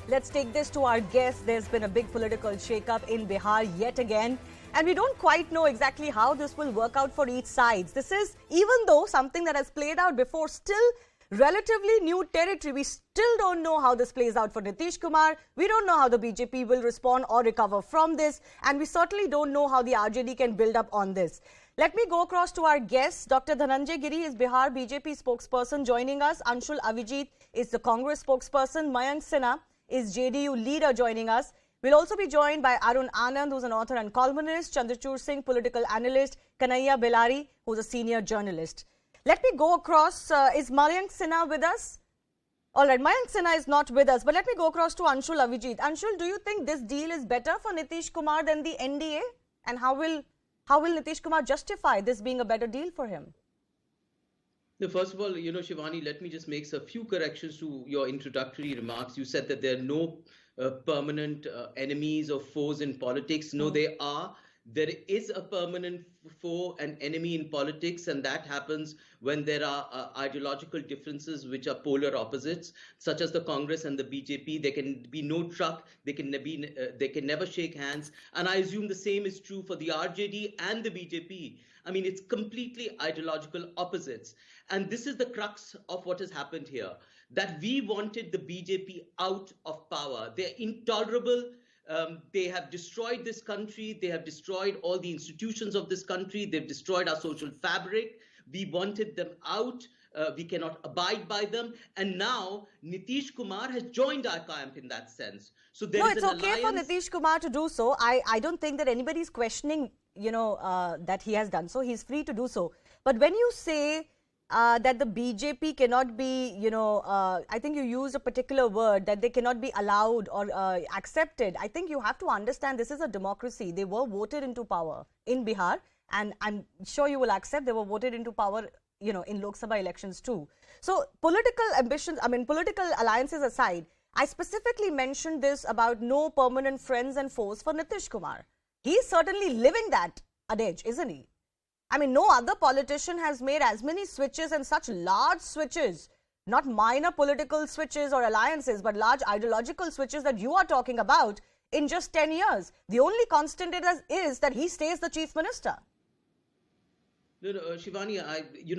Let's take this to our guest. There's been a big political shakeup in Bihar yet again. And we don't quite know exactly how this will work out for each side. This is, even though something that has played out before, still relatively new territory. We still don't know how this plays out for Nitish Kumar. We don't know how the BJP will respond or recover from this. And we certainly don't know how the RJD can build up on this. Let me go across to our guests. Dr. Dhananjay Giri is Bihar BJP spokesperson joining us. Anshul Avijit is the Congress spokesperson. Mayank Sinha is JDU leader joining us. We'll also be joined by Arun Anand, who's an author and columnist, Chandrachud Singh, political analyst, Kanhaiya Belari, who's a senior journalist. Let me go across. Is Mayank Sinha with us? All right, Mayank Sinha is not with us, but let me go across to Anshul Avijit. Anshul, do you think this deal is better for Nitish Kumar than the NDA? And how will Nitish Kumar justify this being a better deal for him? First of all, Shivani, let me just make a few corrections to your introductory remarks. You said that there are no permanent enemies or foes in politics. No, there are. There is a permanent foe and enemy in politics, and that happens when there are ideological differences which are polar opposites, such as the Congress and the BJP. There can be no truck. They can never shake hands. And I assume the same is true for the RJD and the BJP. I mean, it's completely ideological opposites. And this is the crux of what has happened here, that we wanted the BJP out of power. They're intolerable. They have destroyed this country. They have destroyed all the institutions of this country. They've destroyed our social fabric. We wanted them out. We cannot abide by them. And now Nitish Kumar has joined our camp in that sense. So there is it's okay for Nitish Kumar to do so. I don't think that anybody is questioning, that he has done so. He's free to do so. But when you say that the BJP cannot be, I think you used a particular word, that they cannot be allowed or accepted. I think you have to understand this is a democracy. They were voted into power in Bihar, and I'm sure you will accept they were voted into power, in Lok Sabha elections too. So political ambitions, political alliances aside, I specifically mentioned this about no permanent friends and foes for Nitish Kumar. He's certainly living that adage, isn't he? I mean, no other politician has made as many switches and such large switches, not minor political switches or alliances, but large ideological switches that you are talking about in just 10 years. The only constant is that he stays the chief minister. No, Shivani,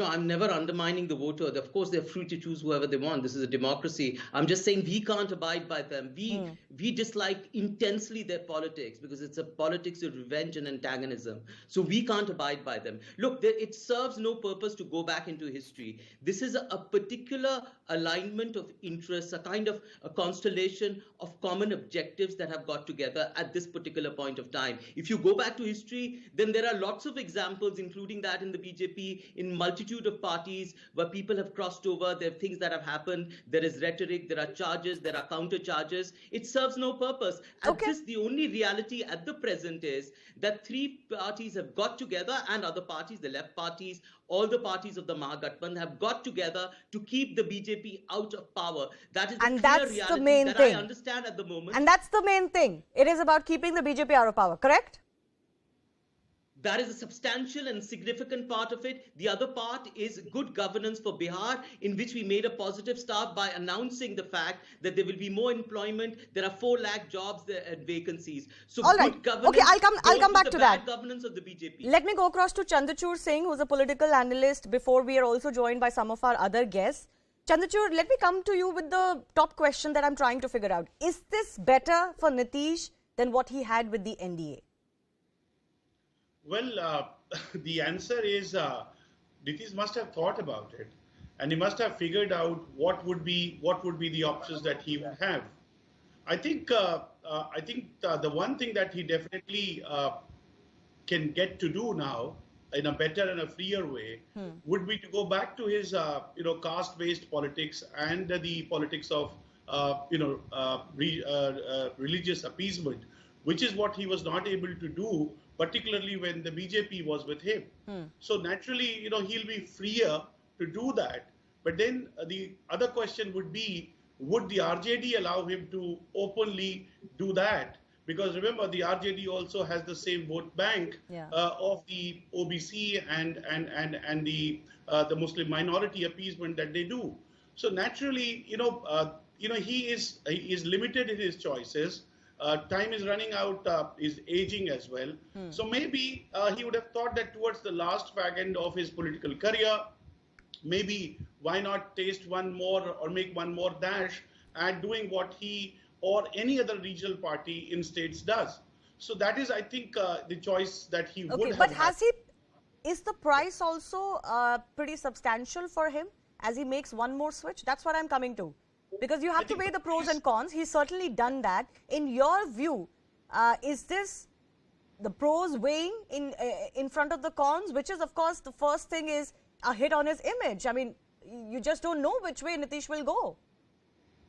I'm never undermining the voter. Of course, they're free to choose whoever they want. This is a democracy. I'm just saying we can't abide by them. We dislike intensely their politics because it's a politics of revenge and antagonism. So we can't abide by them. Look, it serves no purpose to go back into history. This is a particular alignment of interests, a kind of a constellation of common objectives that have got together at this particular point of time. If you go back to history, then there are lots of examples, including that in the BJP, in multitude of parties where people have crossed over. There are things that have happened. There is rhetoric, there are charges, there are counter charges. It serves no purpose. The only reality at the present is that three parties have got together, and other parties, the left parties, all the parties of the Mahagathbandhan have got together to keep the BJP out of power. That is the clear reality that I understand at the moment. And that's the main thing. It is about keeping the BJP out of power, correct? That is a substantial and significant part of it. The other part is good governance for Bihar, in which we made a positive start by announcing the fact that there will be more employment. There are 4 lakh jobs and vacancies. So all right. Good governance. Okay, I'll come back to that. Governance of the BJP. Let me go across to Chandrachud Singh, who's a political analyst. Before we are also joined by some of our other guests. Chandrachud, let me come to you with the top question that I'm trying to figure out. Is this better for Nitish than what he had with the NDA? Well, the answer is Nitish must have thought about it, and he must have figured out what would be the options that he would have. I think the one thing that he definitely can get to do now in a better and a freer way would be to go back to his caste-based politics and the politics of religious appeasement, which is what he was not able to do, particularly when the BJP was with him. So naturally, he'll be freer to do that. But then the other question would be, would the RJD allow him to openly do that? Because remember, the RJD also has the same vote bank of the OBC and the Muslim minority appeasement that they do. So naturally, he is limited in his choices. Time is running out, is aging as well. So maybe he would have thought that towards the last fag end of his political career, maybe why not taste one more or make one more dash at doing what he or any other regional party in states does. So that is, I think, the choice that he would have. But is the price also pretty substantial for him as he makes one more switch? That's what I'm coming to. Because you have to weigh the pros and cons. He's certainly done that. In your view, is this the pros weighing in front of the cons, which is, of course, the first thing is a hit on his image. I mean, you just don't know which way Nitish will go.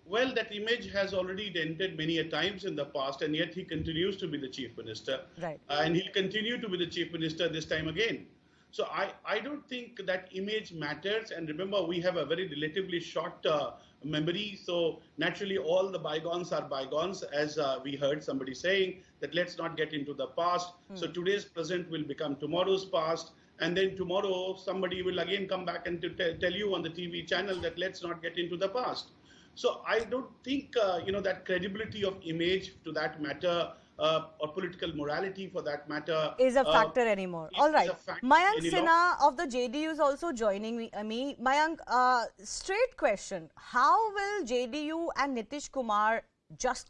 Well, that image has already dented many a times in the past, and yet he continues to be the chief minister. Right. And he'll continue to be the chief minister this time again. So I don't think that image matters. And remember, we have a very relatively short memory. So naturally, all the bygones are bygones, as we heard somebody saying, that let's not get into the past. So today's present will become tomorrow's past. And then tomorrow, somebody will again come back and tell you on the TV channel that let's not get into the past. So I don't think, that credibility of image to that matter, or political morality for that matter, is a factor anymore. All right. Mayank Sinha of the JDU is also joining me. Mayank, straight question. How will JDU and Nitish Kumar just